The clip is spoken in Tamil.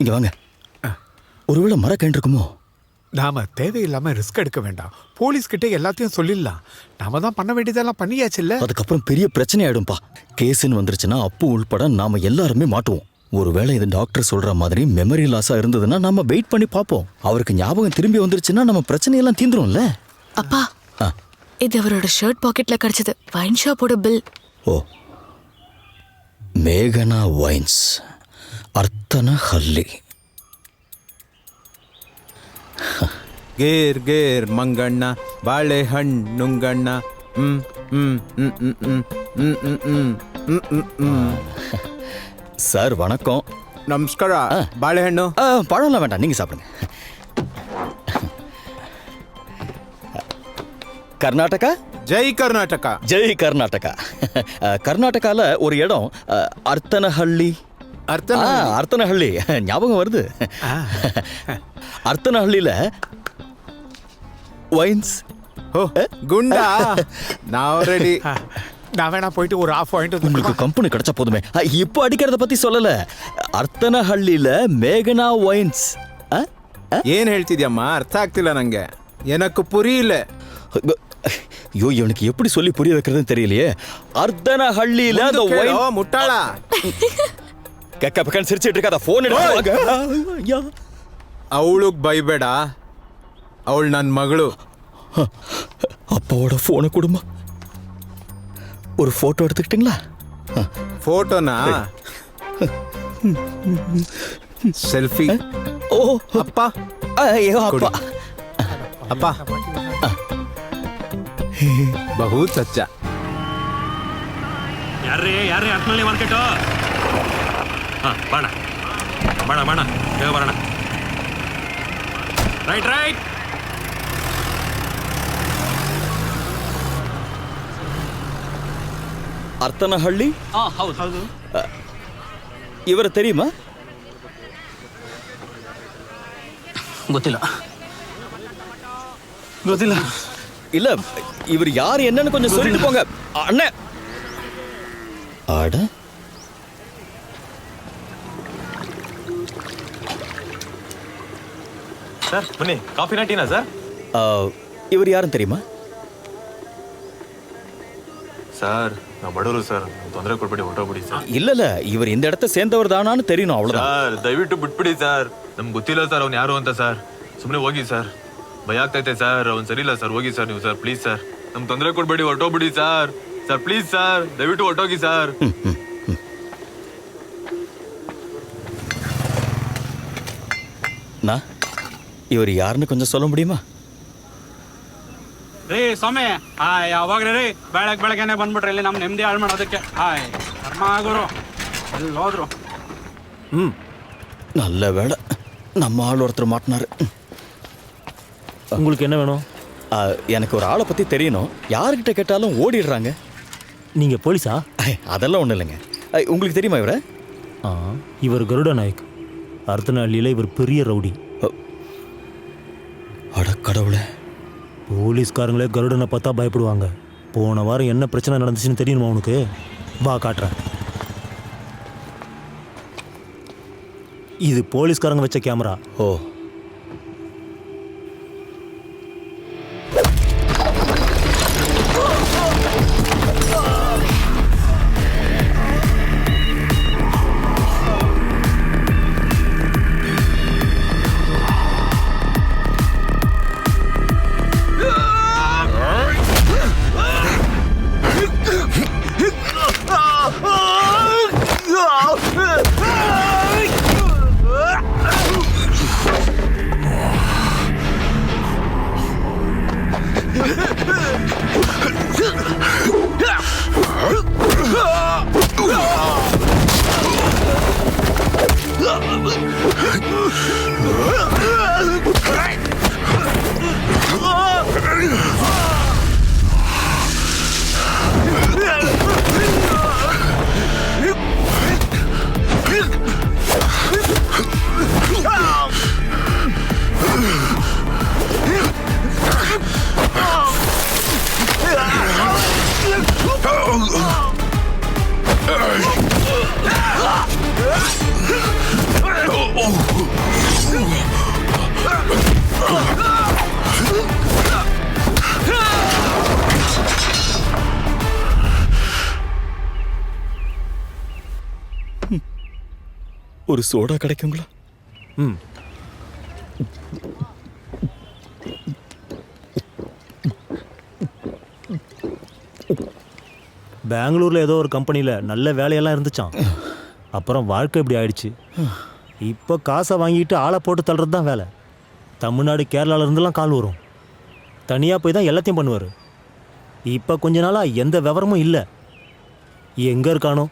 இங்க வாங்க. ஒருவேளை மரக்கன்று இருக்குமோ? நாம தேவையில்லாம ரிஸ்க் எடுக்க வேண்டாம். போலீஸ் கிட்ட எல்லாத்தையும் சொல்லிடலாம். நாம தான் பண்ண வேண்டியதெல்லாம் பண்ணியாச்சு இல்ல. அதுக்கப்புறம் பெரிய பிரச்சனை ஆயிடும்பா. கேஸ்ன்னு வந்துருச்சுன்னா அப்பு உள்பட நாம எல்லாருமே மாட்டுவோம். ஒருவேளை இது டாக்டர் சொல்ற மாதிரி மெமரி லாஸா இருந்ததுன்னா நாம வெயிட் பண்ணி பார்ப்போம். அவருக்கு ஞாபகம் திரும்பி வந்துருச்சுன்னா நம்ம பிரச்சனையெல்லாம் தீந்துரும்ல. அப்பா, இது அவரோட ஷர்ட் பாக்கெட்ல கிடைச்சது. வைன் ஷாப்போட பில். ஓ, மேகனா வைன்ஸ், ಅರ್ತನಹಳ್ಳಿ. ಗೇರ್ ಗೇರ್ ಮಂಗಣ್ಣ ಬಾಳೆಹಣ್ಣುಂಗಣ್ಣ. சார் வணக்கம். ನಮಸ್ಕಾರ. ಬಾಳೆಹಣ್ಣು பழம்லாம் வேண்டாம், நீங்க சாப்பிடுங்க. கர்நாடகா. ஜெய் கர்நாடகா. ஜெய் கர்நாடகா. கர்நாடகால ஒரு இடம் அர்த்தனஹள்ளி. அர்த்தனஹள்ளி ஞாபகம் வருது. அர்த்தனஹள்ளியில வைன்ஸ். குண்டா நான் ரெடி. நான் வேணா போயிட்டு ஒரு ஆஃப் வாங்கிட்டு உங்களுக்கு கம்பெனி கிடைச்சா போதுமே. இப்போ அடிக்கிறத பத்தி சொல்லல. அர்த்தனஹள்ளியில மேகனா வைன்ஸ். ಏನ್ ಹೇಳ್ತಿದ್ಯಮ್ಮ? ಅರ್ಥ ಆಗ್ತಿಲ್ಲ ನಂಗೆ. எனக்கு புரியல. ஐயோ, எனக்கு எப்படி சொல்லி புரிய வைக்கிறதுன்னு தெரியலையே. அர்த்தனஹள்ளியில அந்த வைன். முட்டாளா கக்க பக்கன் சிரிச்சிட்டு இருக்காத. போன் எடுத்து ஐயா. ಅವಳಿಗೆ ಬೈಬೇಡ, ಅವಳು ನನ್ನ ಮಗಳು. அப்பாவோட போனை கொடுமா, ஒரு போட்டோ எடுத்துக்கிட்டீங்களா? ಫೋಟೋನಾ? ಸೆಲ್ಫಿ. ஓ ಅಪ್ಪ. ஐயோ அப்பா. ಅಪ್ಪ ಬಹುತ್ ಸಚ್ಚ. ಯಾರೇ ಅರ್ನಳ್ಳಿ ಮಾರ್ಕೆಟು? ಬಾಣ ಬಾಣ ಬಾಣ ಬೇಗ ಬರೋಣ. Right right. ಅರ್ತನಹಳ್ಳಿ. ಹೌದು ಹೌದು. ಇವರ தெரியுமா? ಗೊತ್ತಿಲ್ಲ ಗೊತ್ತಿಲ್ಲ. இல்ல, இவர் யார் என்னன்னு கொஞ்சம் சொல்லிட்டு போங்க அண்ணே. ஆட ಸರ್ ಬನ್ನಿ, ಕಾಫಿನಾ ಟೀನಾ ಸರ್? இவர் யாரும் தெரியுமா? ಸರ್ ನಾವು ಬಡವರು ಸರ್, ತೊಂದರೆ ಕೊಡ್ಬೇಡಿ, ಹೊರಟೋಗ್ಬಿಡಿ ಸರ್. இல்ல, இவர் இந்த இடத்த சேர்ந்தவர் தானான்னு தெரியணும், அவ்வளவுதான். ಸರ್ ದಯವಿಟ್ಟು ಬಿಟ್ಬಿಡಿ ಸರ್, ನಮ್ಗೆ ಗೊತ್ತಿಲ್ಲ ಸರ್ ಅವ್ನು ಯಾರು ಅಂತ ಸರ್. ಸುಮ್ಮನೆ ಹೋಗಿ ಸರ್, ಭಯ ಆಗ್ತೈತೆ ಸರ್, ಅವ್ನು ಸರಿ ಇಲ್ಲ ಸರ್. ಹೋಗಿ ಸರ್ ನೀವು ಸರ್, ಪ್ಲೀಸ್ ಸರ್, ನಮ್ಗೆ ತೊಂದರೆ ಕೊಡ್ಬೇಡಿ, ಹೊರಟೋಗ್ಬಿಡಿ ಸರ್. ಸರ್ ಪ್ಲೀಸ್ ಸರ್, ದಯವಿಟ್ಟು ಹೊರಟೋಗಿ ಸರ್. நான் இவர் யாருன்னு கொஞ்சம் சொல்ல முடியுமா? ರೀ ಸ್ವಾಮಿ, ಯಾವಾಗ್ರಿ ರೀ ಬೆಳಗ್ಗೆನೆ ಬಂದ್ಬಿಟ್ರಿ ಇಲ್ಲಿ ನಮ್ಮ ನೆಮ್ಮದಿ ಹಾಳು ಮಾಡೋದಕ್ಕೆ. ಕರ್ಮ ಆಗೋರು ಎಲ್ಲಿ ಹೋದ್ರು. நல்ல வேலை நம்ம ஆள் ஒருத்தர் மாட்டினாரு. உங்களுக்கு என்ன வேணும்? எனக்கு ஒரு ஆளை பற்றி தெரியணும். யாருக்கிட்ட கேட்டாலும் ஓடிடுறாங்க. நீங்கள் போலீஸா? அதெல்லாம் ஒன்றும் இல்லைங்க. உங்களுக்கு தெரியுமா இவரை? இவர் கருட நாயக். அர்த்தனஹள்ளியில் இவர் பெரிய ரவுடி. அட கடவுளே. போலீஸ்காரங்களே கருடனை பார்த்தா பயப்படுவாங்க. போன வாரம் என்ன பிரச்சனை நடந்துச்சுன்னு தெரியுமா உனக்கு? வா காட்டுறேன். இது போலீஸ்காரங்க வச்ச கேமரா. ஓ, ஒரு சோடா கிடைக்குங்களா? ம் பெங்களூரில் ஏதோ ஒரு கம்பெனியில் நல்ல வேலையெல்லாம் இருந்துச்சான். அப்புறம் வாழ்க்கை இப்படி ஆயிடுச்சு. இப்போ காசை வாங்கிட்டு ஆளை போட்டு தள்ளுறது தான் வேலை. தமிழ்நாடு கேரளால இருந்தெல்லாம் கால் வரும். தனியாக போய் தான் எல்லாத்தையும் பண்ணுவார். இப்போ கொஞ்ச நாளாக எந்த விவரமும் இல்லை. எங்கே இருக்கானோ